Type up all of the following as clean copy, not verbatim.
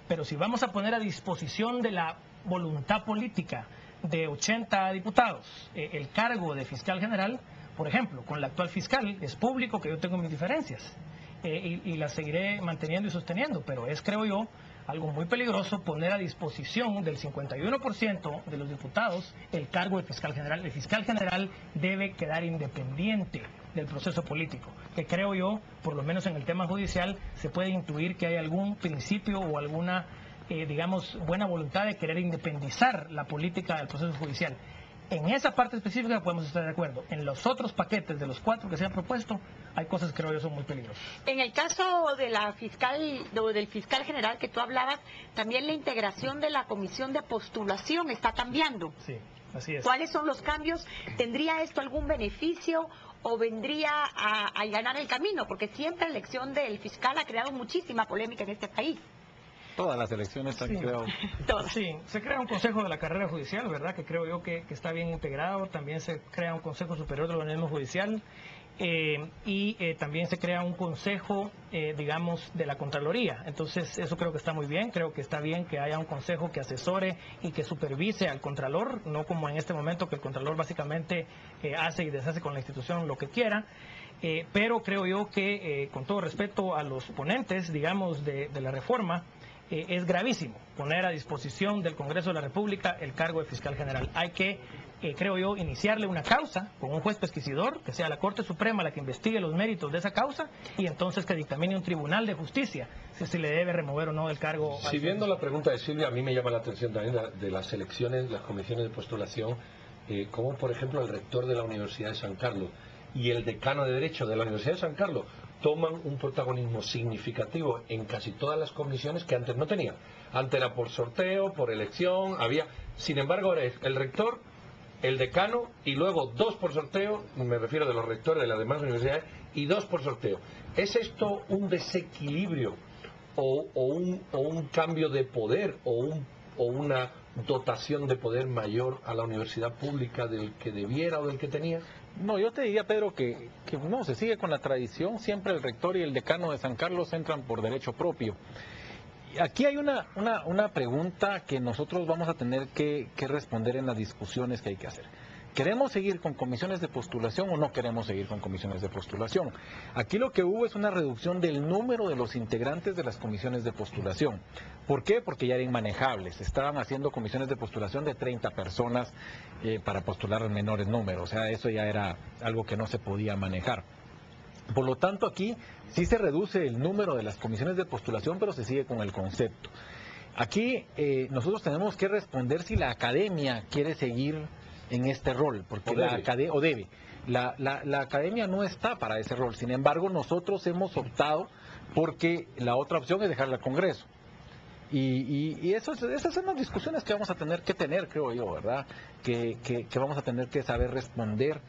Pero si vamos a poner a disposición de la voluntad política de 80 diputados el cargo de fiscal general, por ejemplo, con la actual fiscal, es público que yo tengo mis diferencias y las seguiré manteniendo y sosteniendo, pero es, creo yo, algo muy peligroso poner a disposición del 51% de los diputados el cargo de fiscal general. El fiscal general debe quedar independiente del proceso político, que creo yo, por lo menos en el tema judicial, se puede intuir que hay algún principio o alguna, digamos, buena voluntad de querer independizar la política del proceso judicial. En esa parte específica podemos estar de acuerdo. En los otros paquetes de los 4 que se han propuesto, hay cosas que creo yo son muy peligrosas. En el caso de la fiscal, del fiscal general que tú hablabas, también la integración de la comisión de postulación está cambiando. Sí, así es. ¿Cuáles son los cambios? ¿Tendría esto algún beneficio o vendría a allanar el camino? Porque siempre la elección del fiscal ha creado muchísima polémica en este país. Todas las elecciones han creado. Sí, se crea un consejo de la carrera judicial, ¿verdad? Que creo yo que está bien integrado. También se crea un consejo superior del organismo judicial y también se crea un consejo, digamos, de la Contraloría. Entonces, eso creo que está muy bien. Creo que está bien que haya un consejo que asesore y que supervise al Contralor, no como en este momento que el Contralor básicamente hace y deshace con la institución lo que quiera. Pero creo yo que, con todo respeto a los ponentes, digamos, de la reforma, es gravísimo poner a disposición del Congreso de la República el cargo de fiscal general. Hay que, creo yo, iniciarle una causa con un juez pesquisidor, que sea la Corte Suprema la que investigue los méritos de esa causa y entonces que dictamine un tribunal de justicia si se le debe remover o no del cargo. Siguiendo la pregunta de Silvia, a mí me llama la atención también de las elecciones, las comisiones de postulación, como por ejemplo el rector de la Universidad de San Carlos y el decano de Derecho de la Universidad de San Carlos toman un protagonismo significativo en casi todas las comisiones que antes no tenían. Antes era por sorteo, por elección, había... Sin embargo, ahora es el rector, el decano y luego 2 por sorteo, me refiero de los rectores de las demás universidades, y 2 por sorteo. ¿Es esto un desequilibrio o un cambio de poder o una dotación de poder mayor a la universidad pública del que debiera o del que tenía? No, yo te diría, Pedro, que no, se sigue con la tradición. Siempre el rector y el decano de San Carlos entran por derecho propio. Aquí hay una pregunta que nosotros vamos a tener que responder en las discusiones que hay que hacer. ¿Queremos seguir con comisiones de postulación o no queremos seguir con comisiones de postulación? Aquí lo que hubo es una reducción del número de los integrantes de las comisiones de postulación. ¿Por qué? Porque ya eran inmanejables. Estaban haciendo comisiones de postulación de 30 personas para postular en menores números. O sea, eso ya era algo que no se podía manejar. Por lo tanto, aquí sí se reduce el número de las comisiones de postulación, pero se sigue con el concepto. Aquí nosotros tenemos que responder si la academia quiere seguir en este rol, porque la academia no está para ese rol. Sin embargo, nosotros hemos optado porque la otra opción es dejarla al Congreso. Y esas son las discusiones que vamos a tener que tener, creo yo, ¿verdad? Que vamos a tener que saber responder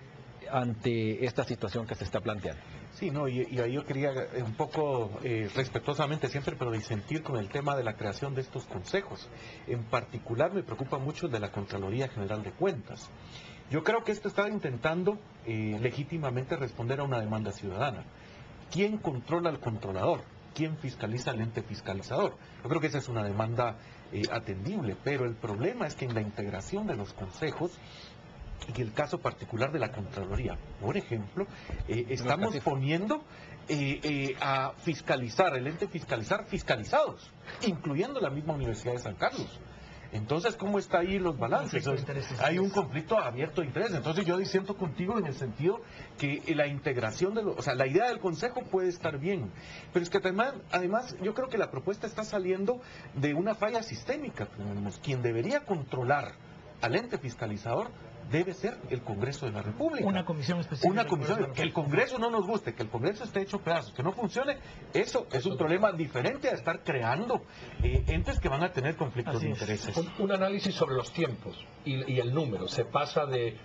ante esta situación que se está planteando. Sí, no, y ahí yo quería un poco respetuosamente siempre, pero disentir con el tema de la creación de estos consejos. En particular me preocupa mucho el de la Contraloría General de Cuentas. Yo creo que esto está intentando legítimamente responder a una demanda ciudadana. ¿Quién controla al controlador? ¿Quién fiscaliza al ente fiscalizador? Yo creo que esa es una demanda atendible, pero el problema es que en la integración de los consejos, y el caso particular de la Contraloría, por ejemplo, estamos poniendo a fiscalizar, el ente fiscalizados, incluyendo la misma Universidad de San Carlos. Entonces, ¿cómo está ahí los balances? Hay un conflicto abierto de interés. Entonces, yo disiento contigo en el sentido que la integración la idea del consejo puede estar bien, pero es que además yo creo que la propuesta está saliendo de una falla sistémica. Quien debería controlar al ente fiscalizador debe ser el Congreso de la República. Una comisión específica. Una comisión. Que el Congreso no nos guste, que el Congreso esté hecho pedazos, que no funcione, eso es un problema diferente a estar creando entes que van a tener conflictos de intereses. Un análisis sobre los tiempos y el número. Se pasa de...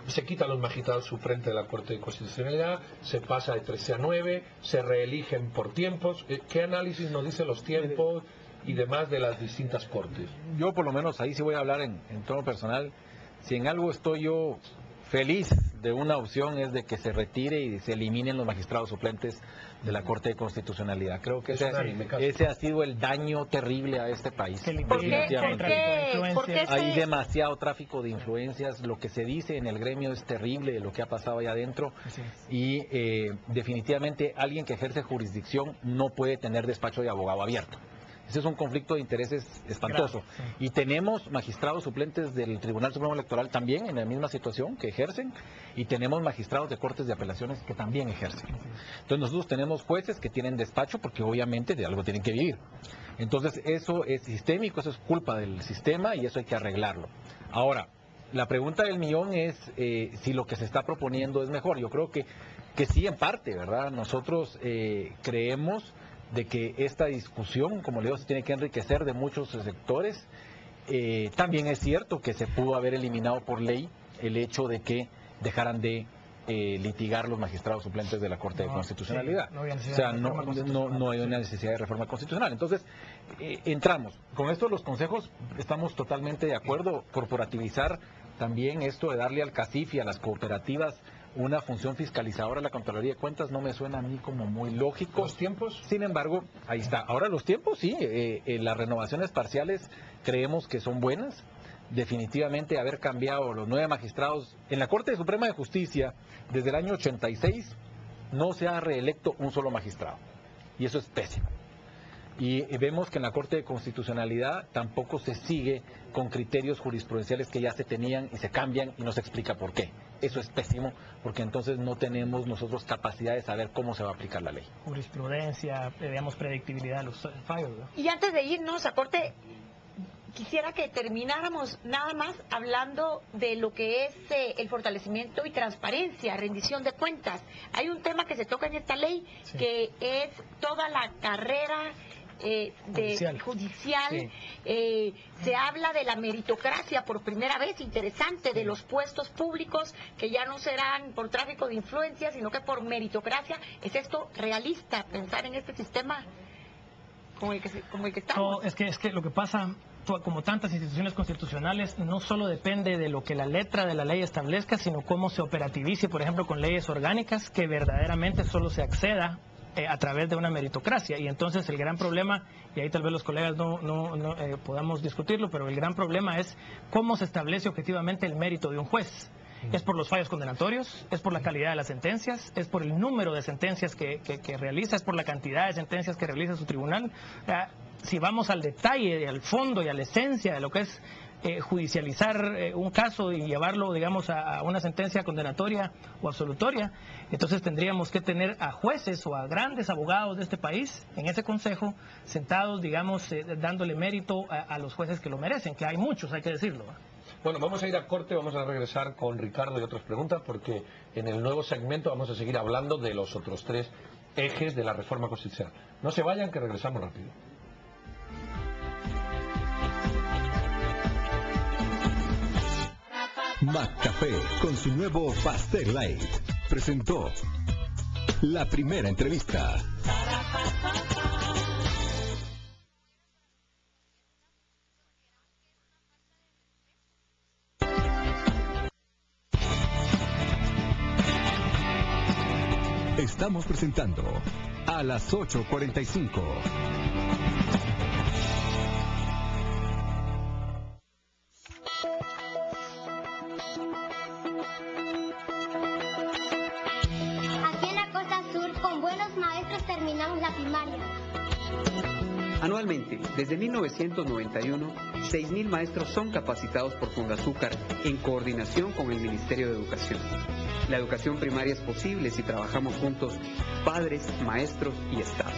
se quitan los magistrados su frente de la Corte de Constitucionalidad, se pasa de 13 a 9, se reeligen por tiempos. ¿Qué análisis nos dice los tiempos y demás de las distintas cortes? Yo por lo menos ahí sí voy a hablar en tono personal. Si en algo estoy yo feliz de una opción es de que se retire y se eliminen los magistrados suplentes de la Corte de Constitucionalidad. Creo que ese ha sido el daño terrible a este país. ¿Por qué hay demasiado tráfico de influencias, lo que se dice en el gremio es terrible, lo que ha pasado allá adentro, y definitivamente alguien que ejerce jurisdicción no puede tener despacho de abogado abierto. Ese es un conflicto de intereses espantoso. Y tenemos magistrados suplentes del Tribunal Supremo Electoral también en la misma situación que ejercen, y tenemos magistrados de cortes de apelaciones que también ejercen. Entonces nosotros tenemos jueces que tienen despacho porque obviamente de algo tienen que vivir. Entonces eso es sistémico, eso es culpa del sistema y eso hay que arreglarlo. Ahora, la pregunta del millón es si lo que se está proponiendo es mejor. Yo creo que sí, en parte, ¿verdad? Nosotros creemos de que esta discusión, como le digo, se tiene que enriquecer de muchos sectores. También es cierto que se pudo haber eliminado por ley el hecho de que dejaran de litigar los magistrados suplentes de la Corte de Constitucionalidad. No había no hay una necesidad de reforma constitucional. Entonces, entramos. Con esto los consejos estamos totalmente de acuerdo. Corporativizar también esto de darle al CACIF y a las cooperativas una función fiscalizadora de la Contraloría de Cuentas no me suena a mí como muy lógico. ¿Los tiempos? Sin embargo, ahí está. Ahora los tiempos, sí. Las renovaciones parciales creemos que son buenas. Definitivamente haber cambiado los 9 magistrados. En la Corte Suprema de Justicia, desde el año 86, no se ha reelecto un solo magistrado. Y eso es pésimo. Y vemos que en la Corte de Constitucionalidad tampoco se sigue con criterios jurisprudenciales que ya se tenían y se cambian y no se explica por qué. Eso es pésimo, porque entonces no tenemos nosotros capacidad de saber cómo se va a aplicar la ley. Jurisprudencia, digamos, predictibilidad de los fallos, ¿no? Y antes de irnos a corte, quisiera que termináramos nada más hablando de lo que es el fortalecimiento y transparencia, rendición de cuentas. Hay un tema que se toca en esta ley, que es toda la carrera judicial. Se habla de la meritocracia por primera vez, interesante, de los puestos públicos que ya no serán por tráfico de influencias, sino que por meritocracia. ¿Es esto realista, pensar en este sistema como el que estamos? No, es que lo que pasa, como tantas instituciones constitucionales, no solo depende de lo que la letra de la ley establezca, sino cómo se operativice, por ejemplo, con leyes orgánicas, que verdaderamente solo se acceda a través de una meritocracia. Y entonces el gran problema, y ahí tal vez los colegas no podamos discutirlo, pero el gran problema es cómo se establece objetivamente el mérito de un juez. ¿Es por los fallos condenatorios? ¿Es por la calidad de las sentencias? ¿Es por el número de sentencias que realiza? ¿Es por la cantidad de sentencias que realiza su tribunal? Si vamos al detalle, al fondo y a la esencia de lo que es judicializar un caso y llevarlo, digamos, a una sentencia condenatoria o absolutoria, entonces tendríamos que tener a jueces o a grandes abogados de este país en ese consejo sentados, digamos, dándole mérito a los jueces que lo merecen, que hay muchos, hay que decirlo. Bueno, vamos a ir a corte, vamos a regresar con Ricardo y otras preguntas, porque en el nuevo segmento vamos a seguir hablando de los otros 3 ejes de la reforma constitucional. No se vayan, que regresamos rápido. McCafé, con su nuevo Pastel Light, presentó La Primera Entrevista. Estamos presentando a las 8:45. Terminamos la primaria. Anualmente, desde 1991, 6.000 maestros son capacitados por Fundazúcar en coordinación con el Ministerio de Educación. La educación primaria es posible si trabajamos juntos, padres, maestros y Estado.